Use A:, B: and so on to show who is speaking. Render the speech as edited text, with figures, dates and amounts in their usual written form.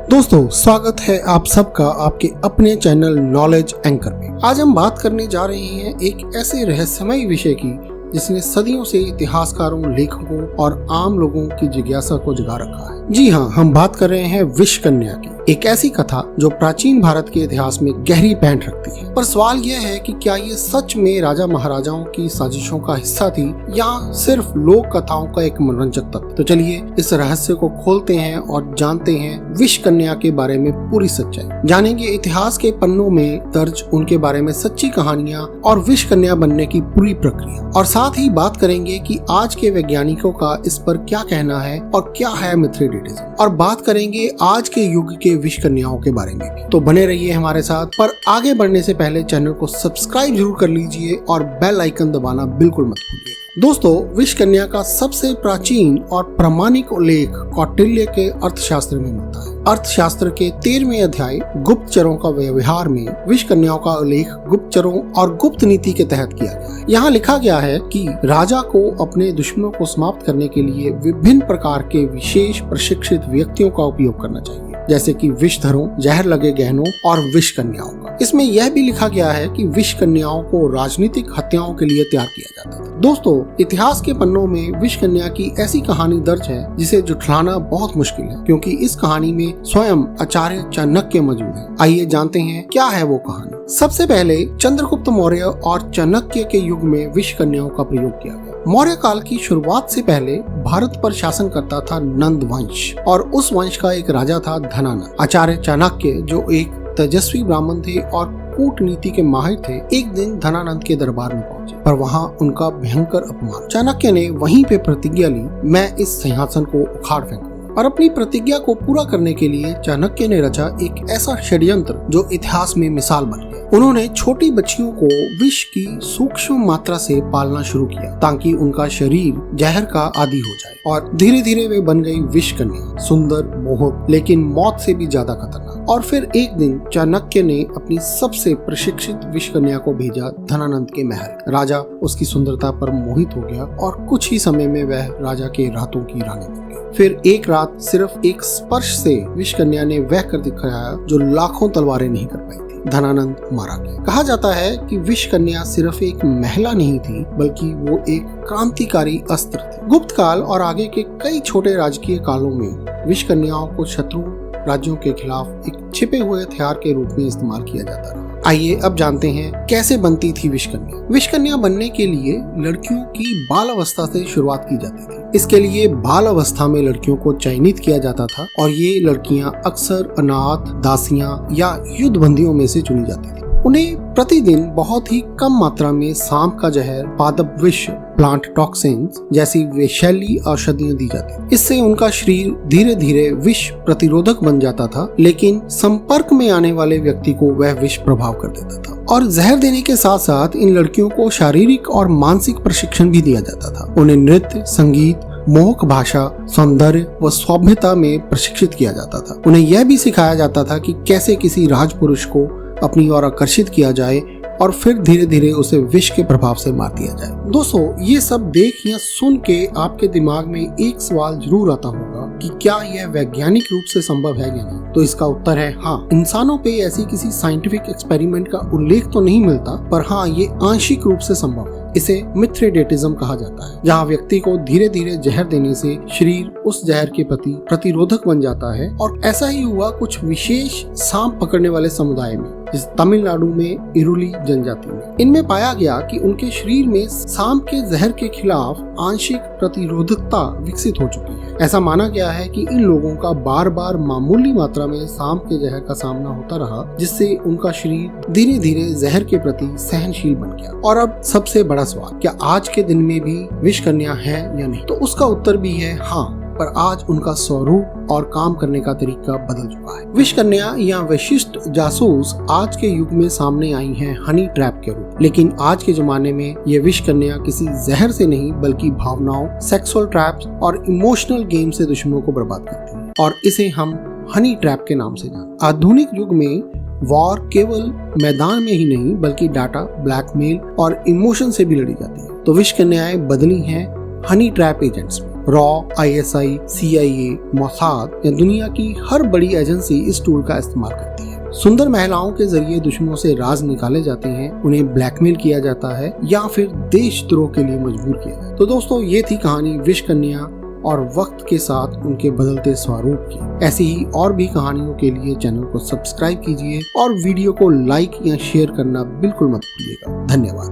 A: दोस्तों, स्वागत है आप सबका आपके अपने चैनल नॉलेज एंकर में। आज हम बात करने जा रहे हैं एक ऐसे रहस्यमय विषय की जिसने सदियों से इतिहासकारों, लेखकों और आम लोगों की जिज्ञासा को जगा रखा है। जी हाँ, हम बात कर रहे हैं विषकन्या की, एक ऐसी कथा जो प्राचीन भारत के इतिहास में गहरी पैंठ रखती है। पर सवाल यह है कि क्या ये सच में राजा महाराजाओं की साजिशों का हिस्सा थी या सिर्फ लोक कथाओं का एक मनोरंजक तत्व। तो चलिए इस रहस्य को खोलते हैं और जानते हैं विषकन्या के बारे में पूरी सच्चाई। जानेंगे इतिहास के पन्नों में दर्ज उनके बारे में सच्ची कहानियां और विषकन्या बनने की पूरी प्रक्रिया, और साथ ही बात करेंगे कि आज के वैज्ञानिकों का इस पर क्या कहना है और क्या है मिथ्रेडेटिज्म, और बात करेंगे आज के युग के विषकन्याओं के बारे में भी। तो बने रहिए हमारे साथ। पर आगे बढ़ने से पहले चैनल को सब्सक्राइब जरूर कर लीजिए और बेल आइकन दबाना बिल्कुल मत भूलिए। दोस्तों, विषकन्या का सबसे प्राचीन और प्रामाणिक उल्लेख कौटिल्य के अर्थशास्त्र में मिलता है। अर्थशास्त्र के 13वें अध्याय गुप्तचरों का व्यवहार में विषकन्याओं का उल्लेख गुप्तचरों और गुप्त नीति के तहत किया गया है। यहाँ लिखा गया है कि राजा को अपने दुश्मनों को समाप्त करने के लिए विभिन्न प्रकार के विशेष प्रशिक्षित व्यक्तियों का उपयोग करना चाहिए, जैसे कि विषधरों, जहर लगे गहनों और विषकन्याओं का। इसमें यह भी लिखा गया है कि विषकन्याओं को राजनीतिक हत्याओं के लिए तैयार किया जाता था। दोस्तों, इतिहास के पन्नों में विषकन्या की ऐसी कहानी दर्ज है जिसे जुटलाना बहुत मुश्किल है, क्योंकि इस कहानी में स्वयं आचार्य चाणक्य मौजूद है। आइए जानते हैं क्या है वो कहानी। सबसे पहले चंद्रगुप्त मौर्य और चाणक्य के युग में विषकन्याओं का प्रयोग किया गया। मौर्य काल की शुरुआत से पहले भारत पर शासन करता था नंद वंश, और उस वंश का एक राजा था धनानंद। आचार्य चाणक्य, जो एक तेजस्वी ब्राह्मण थे और कूटनीति के माहिर थे, एक दिन धनानंद के दरबार में पहुंचे, पर वहां उनका भयंकर अपमान। चाणक्य ने वहीं पे प्रतिज्ञा ली, मैं इस सिंहासन को उखाड़ फेंकूंगा। और अपनी प्रतिज्ञा को पूरा करने के लिए चाणक्य ने रचा एक ऐसा षड्यंत्र जो इतिहास में मिसाल बन गया। उन्होंने छोटी बच्चियों को विष की सूक्ष्म मात्रा से पालना शुरू किया ताकि उनका शरीर जहर का आदी हो जाए, और धीरे धीरे वे बन गई विषकन्या, सुंदर, मोहक, लेकिन मौत से भी ज्यादा खतरनाक। और फिर एक दिन चाणक्य ने अपनी सबसे प्रशिक्षित विषकन्या को भेजा धनानंद के महल। राजा उसकी सुंदरता पर मोहित हो गया और कुछ ही समय में वह राजा के रातों की रानी बन गई। फिर एक रात सिर्फ एक स्पर्श से विषकन्या ने वह कर दिखाया जो लाखों तलवारें नहीं कर पाई थी। धनानंद मारा गया। कहा जाता है कि विषकन्या सिर्फ एक महिला नहीं थी, बल्कि वो एक क्रांतिकारी अस्त्र थी। गुप्त काल और आगे के कई छोटे राजकीय कालों में विषकन्याओं को शत्रु राज्यों के खिलाफ एक छिपे हुए हथियार के रूप में इस्तेमाल किया जाता रहा। आइए अब जानते हैं कैसे बनती थी विषकन्या। विषकन्या बनने के लिए लड़कियों की बाल अवस्था से शुरुआत की जाती थी। इसके लिए बाल अवस्था में लड़कियों को चयनित किया जाता था, और ये लड़कियां अक्सर अनाथ, दासियां या युद्धबंदियों में से चुनी जाती थी। उन्हें प्रतिदिन बहुत ही कम मात्रा में सांप का जहर, पादप विष, प्लांट टॉक्सिन्स जैसी विषैली औषधियां दी जाती। इससे उनका शरीर धीरे धीरे विष प्रतिरोधक बन जाता था, लेकिन संपर्क में आने वाले व्यक्ति को वह विष प्रभाव कर देता था। और जहर देने के साथ साथ इन लड़कियों को शारीरिक और मानसिक प्रशिक्षण भी दिया जाता था। उन्हें नृत्य, संगीत, मोहक भाषा, सौंदर्य व सौम्यता में प्रशिक्षित किया जाता था। उन्हें यह भी सिखाया जाता था कि कैसे किसी राजपुरुष को अपनी ओर आकर्षित किया जाए और फिर धीरे धीरे उसे विष के प्रभाव से मार दिया जाए। दोस्तों, ये सब देख या सुन के आपके दिमाग में एक सवाल जरूर आता होगा कि क्या यह वैज्ञानिक रूप से संभव है या नहीं। तो इसका उत्तर है हाँ। इंसानों पे ऐसी किसी साइंटिफिक एक्सपेरिमेंट का उल्लेख तो नहीं मिलता, पर हाँ, ये आंशिक रूप से संभव है। इसे मिथ्रेडेटिज्म कहा जाता है, जहाँ व्यक्ति को धीरे धीरे जहर देने से शरीर उस जहर के प्रति प्रतिरोधक बन जाता है। और ऐसा ही हुआ कुछ विशेष सांप पकड़ने वाले समुदाय में, जिस तमिलनाडु में इरुली जनजाति में। इनमें पाया गया कि उनके शरीर में सांप के जहर के खिलाफ आंशिक प्रतिरोधकता विकसित हो चुकी है। ऐसा माना गया है कि इन लोगों का बार बार मामूली मात्रा में सांप के जहर का सामना होता रहा, जिससे उनका शरीर धीरे धीरे जहर के प्रति सहनशील बन गया। और अब सबसे बड़ा सवाल, क्या आज के दिन में भी विषकन्या है या नहीं? तो उसका उत्तर भी है हाँ, पर आज उनका स्वरूप और काम करने का तरीका बदल चुका है। विषकन्या या विशिष्ट जासूस आज के युग में सामने आई हैं हनी ट्रैप के रूप। लेकिन आज के जमाने में ये विषकन्या किसी जहर से नहीं, बल्कि भावनाओं, सेक्सुअल ट्रैप्स और इमोशनल गेम से दुश्मनों को बर्बाद करती है, और इसे हम हनी ट्रैप के नाम से जानते हैं। आधुनिक युग में वॉर केवल मैदान में ही नहीं, बल्कि डाटा, ब्लैकमेल और इमोशन से भी लड़ी जाती है। तो विषकन्याएं बदली हैं हनी ट्रैप एजेंट्स में। रॉ, ISI, CIA, मोसाद या दुनिया की हर बड़ी एजेंसी इस टूल का इस्तेमाल करती है। सुंदर महिलाओं के जरिए दुश्मनों से राज निकाले जाते हैं, उन्हें ब्लैकमेल किया जाता है या फिर देशद्रोह के लिए मजबूर किया जाता है। तो दोस्तों, ये थी कहानी विष कन्या और वक्त के साथ उनके बदलते स्वरूप की। ऐसी ही और भी कहानियों के लिए चैनल को सब्सक्राइब कीजिए और वीडियो को लाइक या शेयर करना बिल्कुल मत भूलिएगा। धन्यवाद।